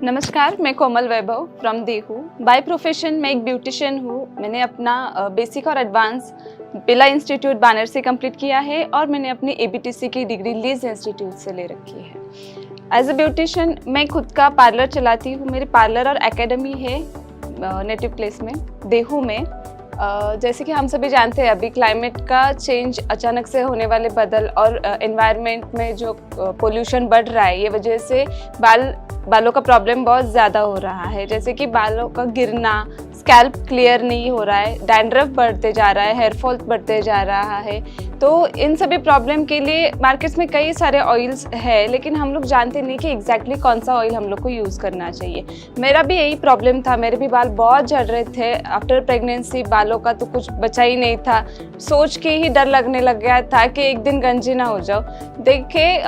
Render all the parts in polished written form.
नमस्कार, मैं कोमल वैभव from Dehu. By profession मैं एक ब्यूटिशियन हूँ। मैंने अपना बेसिक और एडवांस बिला इंस्टीट्यूट बैनर से कंप्लीट किया है और मैंने अपनी ABTC की डिग्री लीज इंस्टीट्यूट से ले रखी है। एज अ ब्यूटिशियन मैं खुद का पार्लर चलाती हूँ। मेरी पार्लर और एकेडमी है नेटिव प्लेस में, देहू में। जैसे कि हम सभी जानते हैं, अभी क्लाइमेट का चेंज, अचानक से होने वाले बदल और एनवायरनमेंट में जो पोल्यूशन बढ़ रहा है, ये वजह से बालों का प्रॉब्लम बहुत ज़्यादा हो रहा है। जैसे कि बालों का गिरना, स्कैल्प क्लियर नहीं हो रहा है, डैंड्रफ बढ़ते जा रहा है, हेयर फॉल बढ़ते जा रहा है। तो इन सभी प्रॉब्लम के लिए मार्केट्स में कई सारे ऑयल्स है, लेकिन हम लोग जानते नहीं कि एग्जैक्टली कौन सा ऑयल हम लोग को यूज़ करना चाहिए। मेरा भी यही प्रॉब्लम था, मेरे भी बाल बहुत झड़ रहे थे। आफ्टर प्रेगनेंसी बालों का तो कुछ बचा ही नहीं था। सोच के ही डर लगने लग गया था कि एक दिन गंजी ना हो जाओ। देखिए,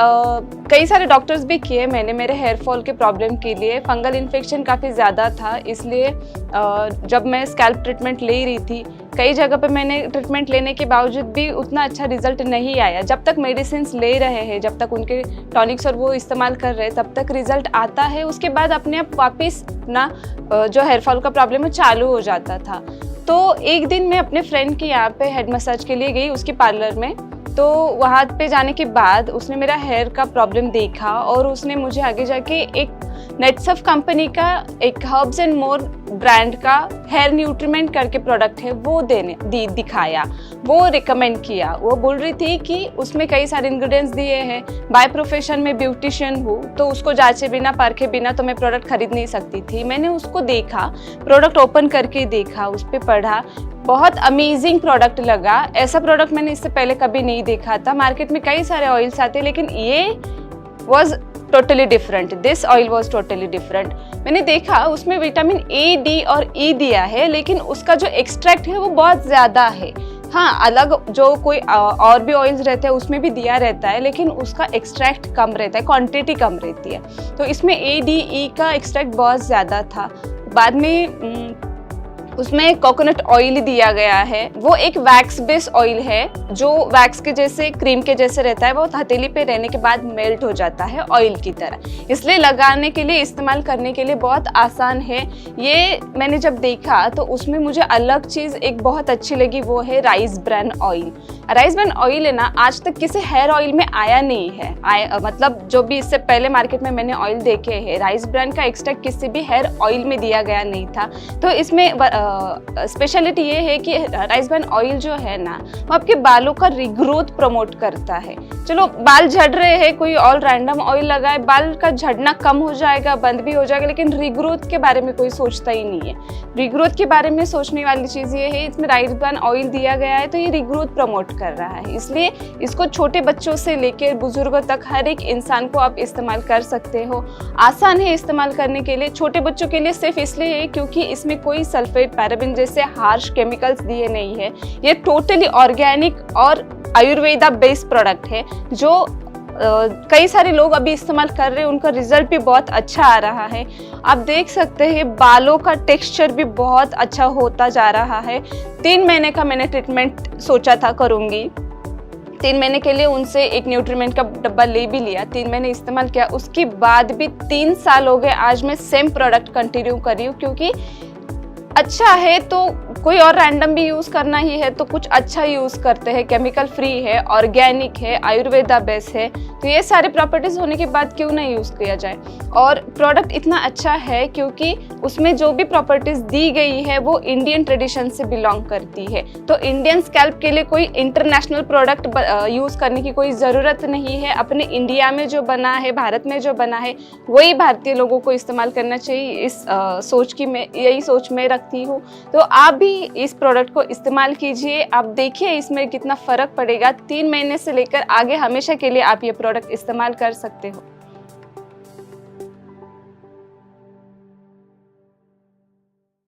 कई सारे डॉक्टर्स भी किए मैंने मेरे हेयर फॉल के प्रॉब्लम के लिए। फंगल इन्फेक्शन काफ़ी ज़्यादा था, इसलिए जब मैं स्कैल्प ट्रीटमेंट ले रही थी, कई जगह पे मैंने ट्रीटमेंट लेने के बावजूद भी उतना अच्छा रिजल्ट नहीं आया। जब तक मेडिसिन ले रहे हैं, जब तक उनके टॉनिक्स और वो इस्तेमाल कर रहे हैं, तब तक रिजल्ट आता है। उसके बाद अपने आप वापस ना जो हेयर फॉल का प्रॉब्लम है चालू हो जाता था। तो एक दिन मैं अपने फ्रेंड के यहाँ पे हेड मसाज के लिए गई, उसकी पार्लर में। तो वहाँ पे जाने के बाद उसने मेरा हेयर का प्रॉब्लम देखा और उसने मुझे आगे जाके एक नेटसफ कंपनी का एक हर्ब्स एंड मोर ब्रांड का हेयर न्यूट्रीमेंट करके प्रोडक्ट है, वो दिखाया, वो रिकमेंड किया। वो बोल रही थी कि उसमें कई सारे इंग्रेडिएंट्स दिए हैं। बाय प्रोफेशन में ब्यूटिशियन हूँ, तो उसको जांचे बिना परखे बिना तो मैं प्रोडक्ट खरीद नहीं सकती थी। मैंने उसको देखा, प्रोडक्ट ओपन करके देखा, उस पर पढ़ा, बहुत अमेजिंग प्रोडक्ट लगा। ऐसा प्रोडक्ट मैंने इससे पहले कभी नहीं देखा था। मार्केट में कई सारे ऑयल्स आते हैं, लेकिन ये was totally different. This oil was totally different. मैंने देखा उसमें विटामिन A, D और E दिया है, लेकिन उसका जो एक्सट्रैक्ट है वो बहुत ज़्यादा है। हाँ, अलग जो कोई और भी ऑयल्स रहते हैं उसमें भी दिया रहता है, लेकिन उसका एक्सट्रैक्ट कम रहता है, क्वांटिटी कम रहती है। तो इसमें A, D, E का एक्सट्रैक्ट बहुत ज़्यादा था। बाद में उसमें कोकोनट ऑयल दिया गया है। वो एक वैक्स बेस्ड ऑयल है, जो वैक्स के जैसे, क्रीम के जैसे रहता है। वो हथेली पे रहने के बाद मेल्ट हो जाता है ऑयल की तरह, इसलिए लगाने के लिए, इस्तेमाल करने के लिए बहुत आसान है। ये मैंने जब देखा तो उसमें मुझे अलग चीज़ एक बहुत अच्छी लगी, वो है rice bran oil. Rice bran oil है ना, आज तक किसी हेयर ऑयल में आया नहीं है। मतलब जो भी इससे पहले मार्केट में मैंने ऑयल देखे हैं, राइस ब्रान का एक्सट्रैक्ट किसी भी हेयर ऑयल में दिया गया नहीं था। तो इसमें स्पेशलिटी ये है कि राइस ब्रान ऑयल जो है ना, वो आपके बालों का रिग्रोथ प्रमोट करता है। चलो, बाल झड़ रहे हैं, कोई और रैंडम ऑयल लगाए, बाल का झड़ना कम हो जाएगा, बंद भी हो जाएगा, लेकिन रिग्रोथ के बारे में कोई सोचता ही नहीं है। रिग्रोथ के बारे में सोचने वाली चीज़ ये है, इसमें राइस ब्रान ऑयल दिया गया है, तो ये रिग्रोथ प्रमोट कर रहा है। इसलिए इसको छोटे बच्चों से लेकर बुजुर्गों तक हर एक इंसान को आप इस्तेमाल कर सकते हो। आसान है इस्तेमाल करने के लिए। छोटे बच्चों के लिए सिर्फ इसलिए है क्योंकि इसमें कोई सल्फेट, पैराबिन जैसे हार्श केमिकल्स दिए नहीं है। ये टोटली ऑर्गेनिक और आयुर्वेदा बेस्ड प्रोडक्ट है, जो कई सारे लोग अभी इस्तेमाल कर रहे हैं, उनका रिजल्ट भी बहुत अच्छा आ रहा है। आप देख सकते हैं बालों का टेक्सचर भी बहुत अच्छा होता जा रहा है। 3 महीने का मैंने ट्रीटमेंट सोचा था करूँगी। 3 महीने के लिए उनसे एक न्यूट्रीमेंट का डब्बा ले भी लिया, 3 महीने इस्तेमाल किया। उसके बाद भी 3 साल हो गए, आज मैं सेम प्रोडक्ट कंटिन्यू कर रही हूँ, क्योंकि अच्छा है तो कोई और रैंडम भी यूज़ करना ही है तो कुछ अच्छा यूज़ करते हैं। केमिकल फ्री है, ऑर्गेनिक है, आयुर्वेदा बेस है, तो ये सारे प्रॉपर्टीज़ होने के बाद क्यों ना यूज़ किया जाए। और प्रोडक्ट इतना अच्छा है क्योंकि उसमें जो भी प्रॉपर्टीज़ दी गई है वो इंडियन ट्रेडिशन से बिलोंग करती है। तो इंडियन स्कैल्प के लिए कोई इंटरनेशनल प्रोडक्ट यूज़ करने की कोई ज़रूरत नहीं है। अपने इंडिया में जो बना है, भारत में जो बना है, वही भारतीय लोगों को इस्तेमाल करना चाहिए। इस सोच की मैं यही सोच में रखती हूँ। तो आप भी इस प्रोडक्ट को इस्तेमाल कीजिए। आप देखिए इसमें कितना फ़र्क पड़ेगा। 3 महीने से लेकर आगे हमेशा के लिए आप ये प्रोडक्ट इस्तेमाल कर सकते हो।